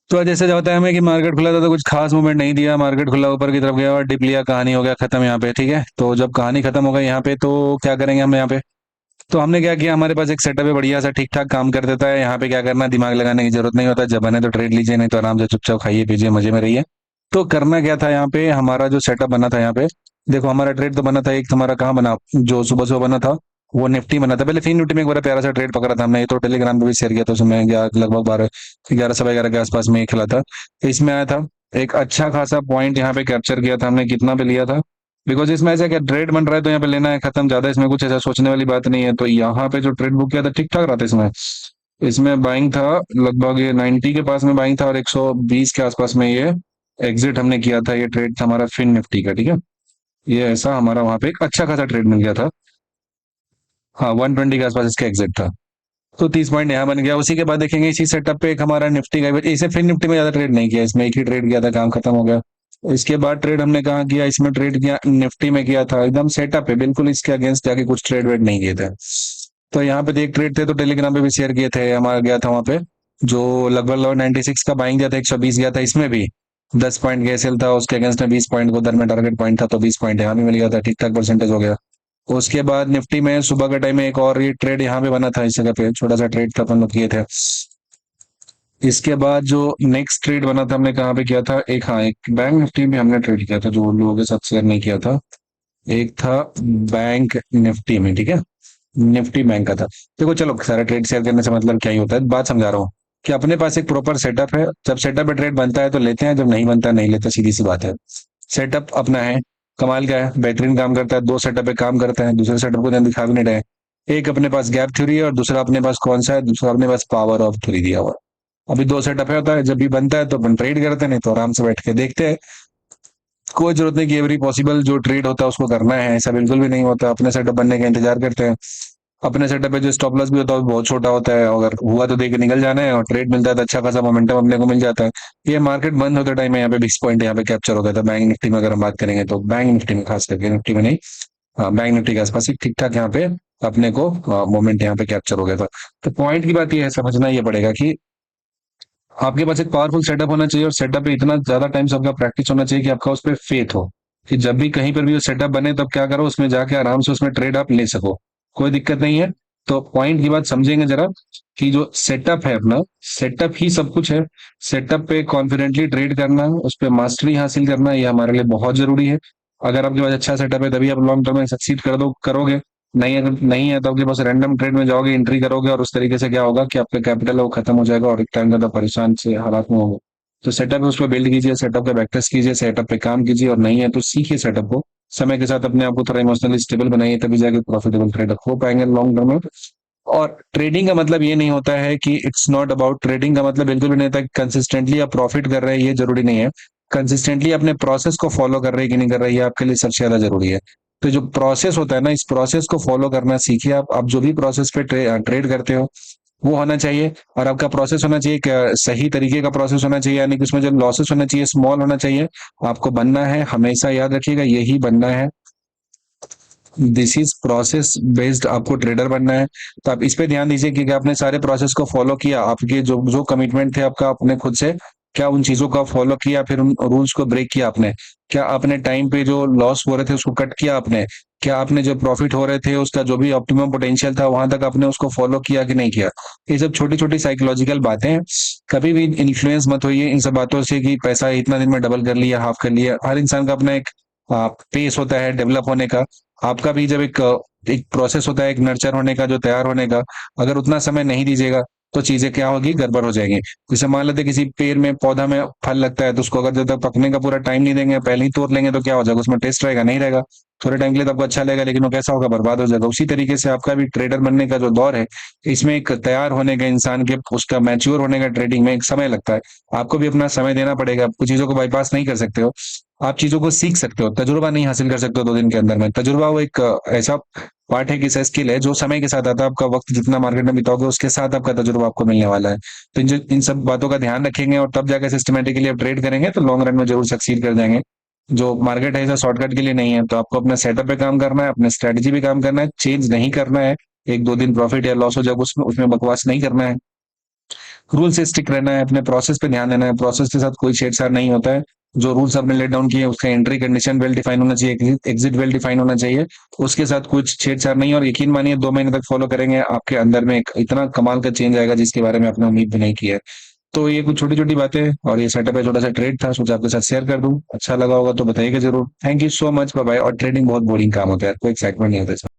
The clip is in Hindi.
तो जैसे जो होता है हमें कि मार्केट खुला था तो कुछ खास मूवमेंट नहीं दिया, मार्केट खुला ऊपर की तरफ गया और डिप लिया, कहानी हो गया खत्म यहाँ पे। ठीक है, तो जब कहानी खत्म हो गई यहाँ पे तो क्या करेंगे हम यहाँ पे? तो हमने क्या किया, हमारे पास एक सेटअप है बढ़िया सा, ठीक ठाक काम कर देता है। यहाँ पे क्या करना, दिमाग लगाने की जरूरत नहीं होता, जब बने तो ट्रेड लीजिए, नहीं तो आराम से चुपचाप खाइए पीजिए मजे में रहिए। तो करना क्या था यहाँ पे, हमारा जो सेटअप बना था यहाँ पे, देखो हमारा ट्रेड तो बना था एक, हमारा कहाँ बना, जो सुबह सुबह बना था वो निफ्टी बना था। पहले फिन निफ्टी में एक बड़ा प्यारा सा ट्रेड पकड़ा था हमने, ये तो टेलीग्राम पे भी शेयर किया था, उसमें लगभग 11 11 सवा 11 के आसपास में खेला था। तो इसमें आया था, एक अच्छा खासा पॉइंट यहाँ पे कैप्चर किया था हमने, कितना पे लिया था, बिकॉज इसमें ऐसा क्या ट्रेड बन रहा है तो यहाँ पे लेना है खत्म, ज्यादा इसमें कुछ ऐसा सोचने वाली बात नहीं है। तो यहाँ पे जो ट्रेड बुक किया था ठीक ठाक रहा था इसमें। इसमें बाइंग था लगभग ये 90 के पास में बाइंग था, और 120 के आसपास में ये एग्जिट हमने किया था। ये ट्रेड था हमारा फिन निफ्टी का, ठीक है। ये ऐसा हमारा वहां पे एक अच्छा खासा ट्रेड मिल गया था। हाँ, 120 के आसपास इसका एग्जिट था। तो 30 पॉइंट यहाँ बन गया। उसी के बाद देखेंगे इसी सेटअप पे एक हमारा निफ्टी का, इसे फिर निफ्टी में ज्यादा ट्रेड नहीं किया, इसमें एक ही ट्रेड किया था, काम खत्म हो गया। इसके बाद ट्रेड हमने कहाँ किया, इसमें ट्रेड किया निफ्टी में किया था, एकदम सेटअप है बिल्कुल, इसके अगेंस्ट जाके कुछ ट्रेड वेड नहीं किए थे। तो यहाँ पे एक ट्रेड थे तो टेलीग्राम पे भी शेयर किए थे, हमारा गया था वहां पे, जो लगभग लगभग 96 का बाइंग गया था, 120 गया था, इसमें भी 10 पॉइंट का सेल था, उसके अगेंस्ट में 20 पॉइंट को उधर में टारगेट पॉइंट था, तो 20 पॉइंट यहाँ भी मिल गया था, ठीक ठाक परसेंटेज हो गया। उसके बाद निफ्टी में सुबह के टाइम में एक और ये ट्रेड यहाँ पे बना था, इस जगह पे छोटा सा ट्रेड था, अपन लोग किए थे। इसके बाद जो नेक्स्ट ट्रेड बना था हमने कहाँ पे किया था, एक, हाँ, एक बैंक निफ्टी में हमने ट्रेड किया था, जो उन लोगों के साथ शेयर नहीं किया था। एक था बैंक निफ्टी में, ठीक है, निफ्टी बैंक का था। देखो चलो, सारा ट्रेड शेयर करने से मतलब क्या ही होता है, बात समझा रहा हूँ कि अपने पास एक प्रॉपर सेटअप है, जब सेटअप पे ट्रेड बनता है तो लेते हैं, जब नहीं बनता नहीं लेते, सीधी सी बात है। सेटअप अपना है, कमाल का है, बेहतरीन काम करता है, दो सेटअप पे काम करते हैं, दूसरे सेटअप को ध्यान दिखा भी नहीं रहे। एक अपने पास गैप थ्योरी है और दूसरा अपने पास कौन सा है, दूसरा अपने पास पावर ऑफ थ्योरी दिया हुआ है। अभी दो सेटअप है, होता है जब भी बनता है तो अपन ट्रेड करते हैं, नहीं तो आराम से बैठ के देखते हैं। कोई जरूरत नहीं कि एवरी पॉसिबल जो ट्रेड होता है उसको करना है, ऐसा बिल्कुल भी नहीं होता, अपने सेटअप बनने का इंतजार करते हैं। अपने सेटअप पे जो स्टॉप लॉस भी होता है वो बहुत छोटा होता है, अगर हुआ तो देख के निकल जाना है, और ट्रेड मिलता है तो अच्छा खासा मोमेंटम अपने को मिल जाता है। ये मार्केट बंद होते टाइम में यहाँ पे 20 पॉइंट यहाँ पे कैप्चर हो गया था बैंक निफ्टी में, अगर हम बात करेंगे तो बैंक निफ्टी में, खास करके निफ्टी में नहीं, हाँ बैंक निफ्टी के आसपास ही ठीक ठाक यहाँ पे अपने को मोमेंट यहाँ पे कैप्चर हो गया था। तो पॉइंट की बात ये है, समझना ये पड़ेगा कि आपके पास एक पावरफुल सेटअप होना चाहिए, और सेटअप पे इतना ज्यादा टाइम से आपका प्रैक्टिस होना चाहिए कि आपका उस पर फेथ हो, कि जब भी कहीं पर भी वो सेटअप बने तब क्या करो, उसमें जाके आराम से उसमें ट्रेड आप ले सको, कोई दिक्कत नहीं है। तो पॉइंट की बात समझेंगे जरा, कि जो सेटअप है अपना, सेटअप ही सब कुछ है। सेटअप पे कॉन्फिडेंटली ट्रेड करना, उस पर मास्टरी हासिल करना, ये हमारे लिए बहुत जरूरी है। अगर आपके पास अच्छा सेटअप है तभी आप लॉन्ग टर्म में सक्सीड कर दो करोगे, नहीं अगर नहीं है तो आपके पास रैंडम ट्रेड में जाओगे, एंट्री करोगे, और उस तरीके से क्या होगा कि आपका कैपिटल है वो खत्म हो जाएगा, और एक टाइम का परेशान से हालात में होगा। तो सेटअप है उस पर बिल्ड कीजिए, सेटअप का बैकटेस्ट कीजिए, सेटअप पे काम कीजिए, और नहीं है तो सीखिए सेटअप को, समय के साथ अपने आप को थोड़ा इमोशनली स्टेबल बनाइए, तभी जाके प्रॉफिटेबल ट्रेडर हो पाएंगे लॉन्ग टर्म में। और ट्रेडिंग का मतलब ये नहीं होता है कि इट्स नॉट अबाउट, ट्रेडिंग का मतलब बिल्कुल भी नहीं होता कि कंसिस्टेंटली आप प्रॉफिट कर रहे हैं, ये जरूरी नहीं है। कंसिस्टेंटली अपने प्रोसेस को फॉलो कर रहे हैं कि नहीं कर रहे हैं, ये आपके लिए सबसे ज्यादा जरूरी है। तो जो प्रोसेस होता है ना, इस प्रोसेस को फॉलो करना सीखिए। आप जो भी प्रोसेस पे ट्रेड करते हो वो होना चाहिए, और आपका प्रोसेस होना चाहिए सही तरीके का प्रोसेस होना चाहिए, यानी कि उसमें जो लॉसेस होना चाहिए स्मॉल होना चाहिए। आपको बनना है, हमेशा याद रखिएगा यही बनना है, दिस इज प्रोसेस बेस्ड, आपको ट्रेडर बनना है। तो आप इस पे ध्यान दीजिए कि आपने सारे प्रोसेस को फॉलो किया, आपके जो जो कमिटमेंट थे आपका अपने खुद से, क्या उन चीजों का फॉलो किया, फिर उन रूल्स को ब्रेक किया आपने, क्या आपने टाइम पे जो लॉस हो रहे थे उसको कट किया आपने, क्या आपने जो प्रॉफिट हो रहे थे उसका जो भी ऑप्टिमम पोटेंशियल था वहां तक आपने उसको फॉलो किया कि नहीं किया। ये सब छोटी छोटी साइकोलॉजिकल बातें हैं। कभी भी इन्फ्लुएंस मत होइए इन सब बातों से कि पैसा इतना दिन में डबल कर लिया, हाफ कर लिया। हर इंसान का अपना एक पेस होता है डेवलप होने का। आपका भी जब एक प्रोसेस होता है एक नर्चर होने का, जो तैयार होने का, अगर उतना समय नहीं दीजिएगा तो चीजें क्या होगी, गड़बड़ हो जाएंगी। जैसे मान लेते हैं किसी पेड़ में पौधा में फल लगता है, तो उसको अगर जब तक पकने का पूरा टाइम नहीं देंगे, पहले ही तोड़ लेंगे, तो क्या हो जाएगा, उसमें टेस्ट रहेगा नहीं रहेगा। थोड़े टाइम के लिए तो आपको अच्छा लगेगा, लेकिन वो कैसा होगा, बर्बाद हो जाएगा। उसी तरीके से आपका भी ट्रेडर बनने का जो दौर है, इसमें एक तैयार होने का इंसान के, उसका मैच्योर होने का ट्रेडिंग में एक समय लगता है। आपको भी अपना समय देना पड़ेगा, आप कुछ चीजों को बाईपास नहीं कर सकते हो। आप चीजों को सीख सकते हो, तजुर्बा नहीं हासिल कर सकते हो 2 दिन के अंदर में। तजुर्बा वो एक ऐसा पार्ट है, कि स्किल है जो समय के साथ आता है। आपका वक्त जितना मार्केट में बिताओगे उसके साथ आपका तजुर्बा आपको मिलने वाला है। तो इन सब बातों का ध्यान रखेंगे और तब जाकर सिस्टमेटिकली आप ट्रेड करेंगे तो लॉन्ग रन में जरूर सक्सीड कर जाएंगे। जो मार्केट है ऐसा शॉर्टकट के लिए नहीं है, तो आपको अपने सेटअप पे काम करना है, अपने स्ट्रेटेजी पे काम करना है, चेंज नहीं करना है। 1 2 दिन प्रॉफिट या लॉस हो जाए उसमें उसमें बकवास नहीं करना है। रूल से स्टिक रहना है, अपने प्रोसेस पे ध्यान देना है, प्रोसेस के साथ कोई छेड़छाड़ नहीं होता है। जो रूल्स आपने लेट डाउन किए उसका एंट्री कंडीशन वेल डिफाइन होना चाहिए, एग्जिट वेल डिफाइन होना चाहिए, उसके साथ कुछ छेड़छाड़ नहीं। और यकीन मानिए 2 महीने तक फॉलो करेंगे, आपके अंदर में एक इतना कमाल का चेंज आएगा जिसके बारे में आपने उम्मीद भी नहीं की है। तो ये कुछ छोटी छोटी बातें और ये सेटअप है, छोटा सा ट्रेड था, सोचा आपके साथ शेयर कर दूं। अच्छा लगा होगा तो बताइएगा जरूर। Thank you so much, bye bye. और ट्रेडिंग बहुत बोरिंग काम होता है, कोई एक्साइटमेंट नहीं होता है।